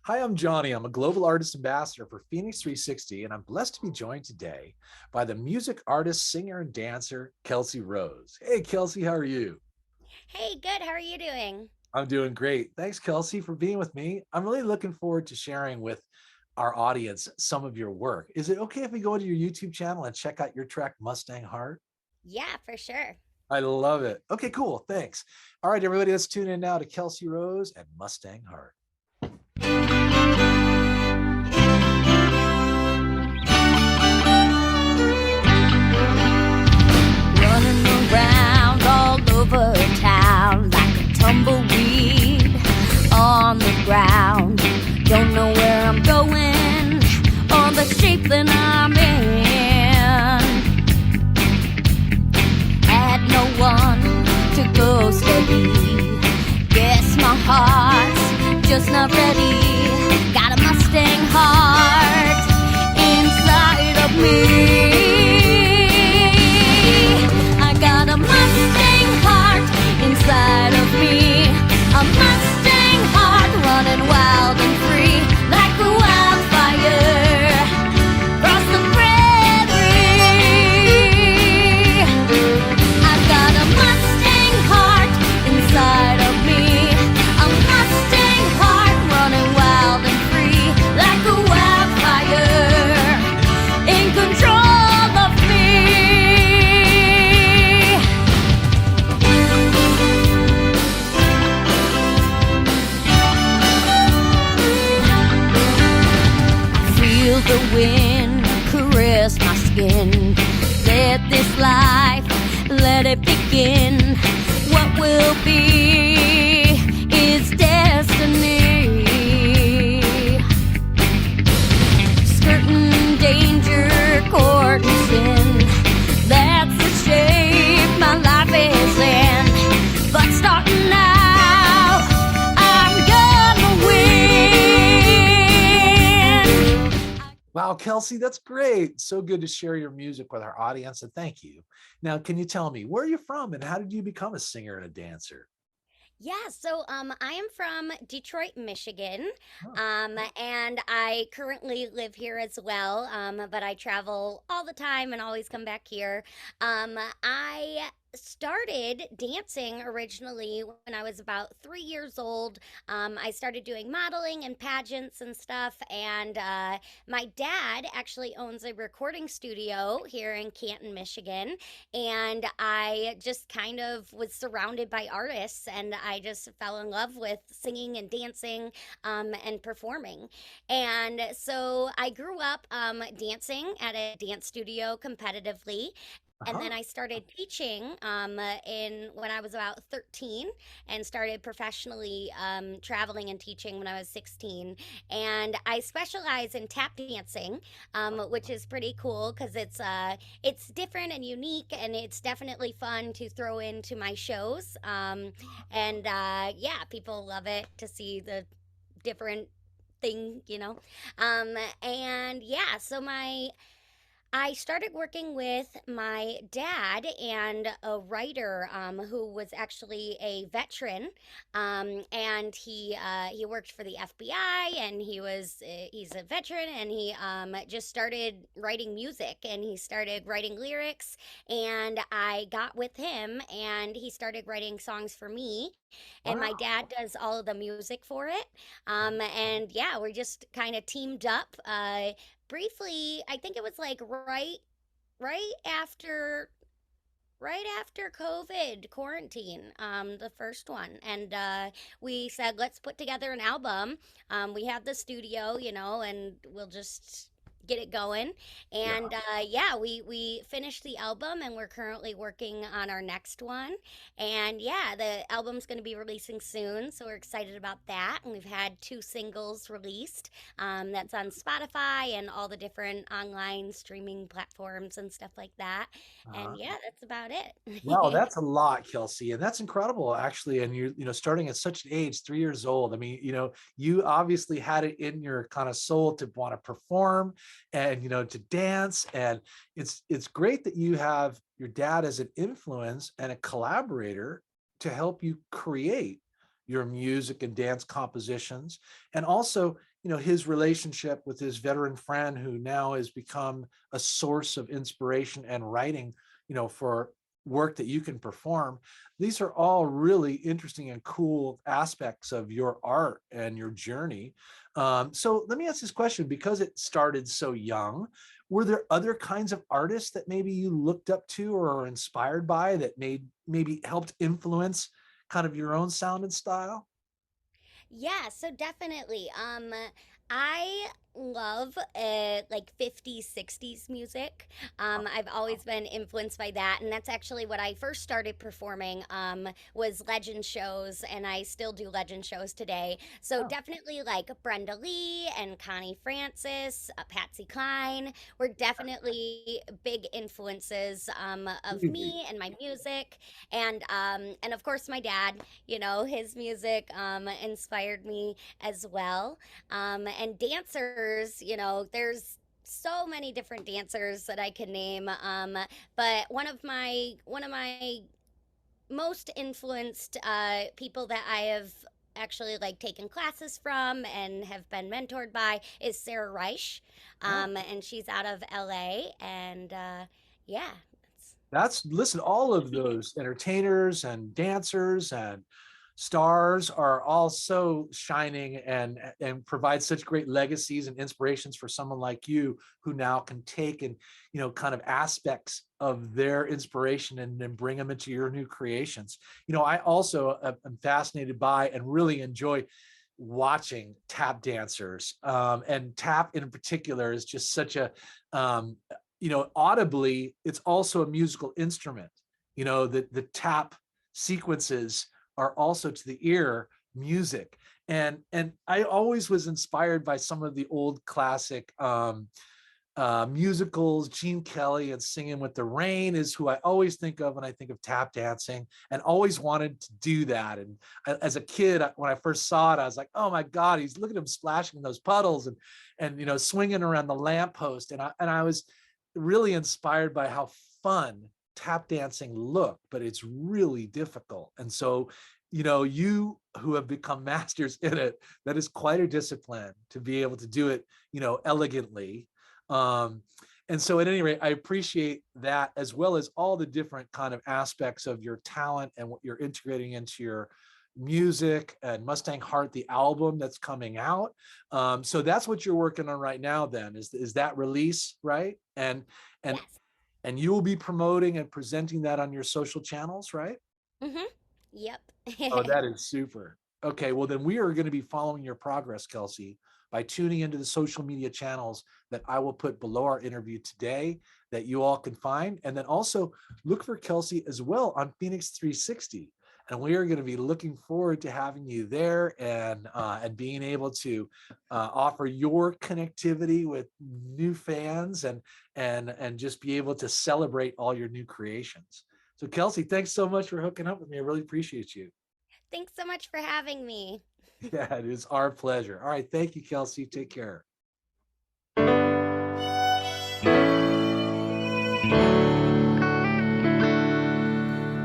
Hi, I'm Johnny. I'm a global artist ambassador for FENIX360, and I'm blessed to be joined today by the music artist, singer, and dancer, Kelsey Rose. Hey, Kelsey, how are you? Hey, good. How are you doing? I'm doing great. Thanks, Kelsey, for being with me. I'm really looking forward to sharing with our audience some of your work. Is it okay if we go to your YouTube channel and check out your track, Mustang Heart? Yeah, for sure. I love it. Okay, cool. Thanks. All right, everybody, let's tune in now to Kelsey Rose and Mustang Heart. Running around all over town like a tumbleweed on the ground. Don't know where I'm going or the shape that I'm in. Had no one to go steady. Guess my heart's just not ready. Got a Mustang heart inside of me. Got a Mustang heart inside of me. A Mustang heart running wild and free like a wildfire across the prairie. I've got a Mustang heart inside of me. A Mustang heart running wild and free like a wildfire in control of me. Feel the wind caress my skin. Let this life, let it begin. What will be is destiny. Skirting danger, courting sin. That's the shape my life is in. But starting now, I'm gonna win. Wow, Kelsey, that's great. So good to share your music with our audience, and thank you. Now, can you tell me where are you from and how did you become a singer and a dancer? I am from Detroit, Michigan, Oh, and I currently live here as well. But I travel all the time and always come back here. I started dancing originally when I was about 3 years old. I started doing modeling and pageants and stuff, and my dad actually owns a recording studio here in Canton, Michigan, and I just kind of was surrounded by artists, and I just fell in love with singing and dancing and performing. And so I grew up dancing at a dance studio competitively. And uh-huh. then I started teaching in when I was about 13 and started professionally traveling and teaching when I was 16. And I specialize in tap dancing, which is pretty cool because it's different and unique, and it's definitely fun to throw into my shows. And Yeah, people love it to see the different thing. And yeah, so my I started working with my dad and a writer who was actually a veteran, and he worked for the FBI, and he's a veteran, and he just started writing music, and he started writing lyrics, and I got with him, and he started writing songs for me, and my Wow. dad does all of the music for it, and yeah, we just kind of teamed up. Briefly, I think it was like right after COVID quarantine, the first one, and we said let's put together an album. We have the studio, and we'll just get it going. Yeah. And yeah, we finished the album, and we're currently working on our next one. And yeah, the album's going to be releasing soon, so we're excited about that. And we've had 2 singles released. That's on Spotify and all the different online streaming platforms and stuff like that. Uh-huh. And yeah, that's about Wow, it. that's a lot, Kelsey, and that's incredible, actually. And you're starting at such an age, 3 years old. I mean, you obviously had it in your kind of soul to want to perform and to dance. And it's great that you have your dad as an influence and a collaborator to help you create your music and dance compositions. And also, his relationship with his veteran friend who now has become a source of inspiration and writing, for work that you can perform. These are all really interesting and cool aspects of your art and your journey. So let me ask this question, because it started so young, were there other kinds of artists that maybe you looked up to or are inspired by that maybe helped influence kind of your own sound and style? Yeah, so definitely. I love like 50s, 60s music. I've always been influenced by that, and that's actually what I first started performing was legend shows, and I still do legend shows today. So Oh, definitely like Brenda Lee and Connie Francis, Patsy Cline were definitely big influences of really? me and my music, and of course my dad. His music inspired me as well. And dancers, there's so many different dancers that I can name. But one of my most influenced people that I have actually like taken classes from and have been mentored by is Sarah Reich. Oh. And she's out of LA. And yeah, Listen, all of those entertainers and dancers and stars are all so shining and provide such great legacies and inspirations for someone like you, who now can take and kind of aspects of their inspiration and then bring them into your new creations. I also am fascinated by and really enjoy watching tap dancers, and tap in particular is just such a audibly, it's also a musical instrument. The tap sequences are also to the ear music. And I always was inspired by some of the old classic musicals. Gene Kelly and Singing with the Rain is who I always think of when I think of tap dancing, and always wanted to do that. And as a kid, when I first saw it, I was like, oh my God, look at him splashing in those puddles and swinging around the lamppost. And I was really inspired by how fun tap dancing looked, but it's really difficult. And so, you who have become masters in it, that is quite a discipline to be able to do it, elegantly. And so at any rate, I appreciate that, as well as all the different kind of aspects of your talent and what you're integrating into your music and Mustang Heart, the album that's coming out. So that's what you're working on right now then, is that release, right? And yes. and you will be promoting and presenting that on your social channels, right? Mm-hmm. Yep. Oh, that is super. Okay, well then we are going to be following your progress, Kelsey, by tuning into the social media channels that I will put below our interview today, that you all can find. And then also look for Kelsey as well on FENIX360. And we are going to be looking forward to having you there, and being able to offer your connectivity with new fans, and just be able to celebrate all your new creations. So Kelsey, thanks so much for hooking up with me. I really appreciate you. Thanks so much for having me. Yeah, it is our pleasure. All right. Thank you, Kelsey. Take care.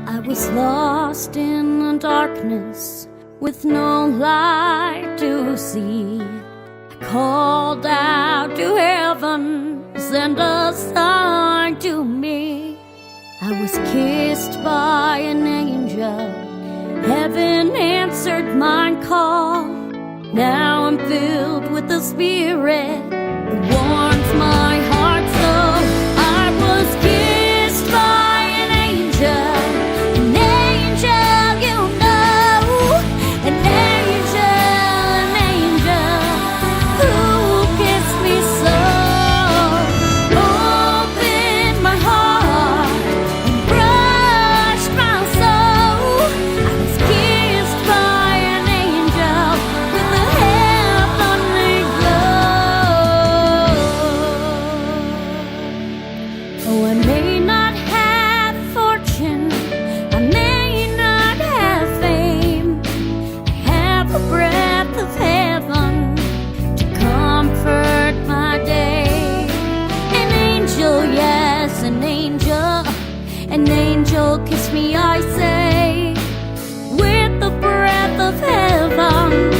I was lost in the darkness with no light to see. I called out to heaven, send a sign to me. I was kissed by an angel, heaven answered my call. Now I'm filled with the Spirit that warms my heart so. I was kissed by an angel, you know, an angel who kissed me so. Opened my heart and brushed my soul. I was kissed by an angel with a heavenly glow. Oh, I may not have fortune, I may not have fame, I have a breath of heaven to comfort my day. An angel, yes, an angel kissed me, I say, with the breath of heaven.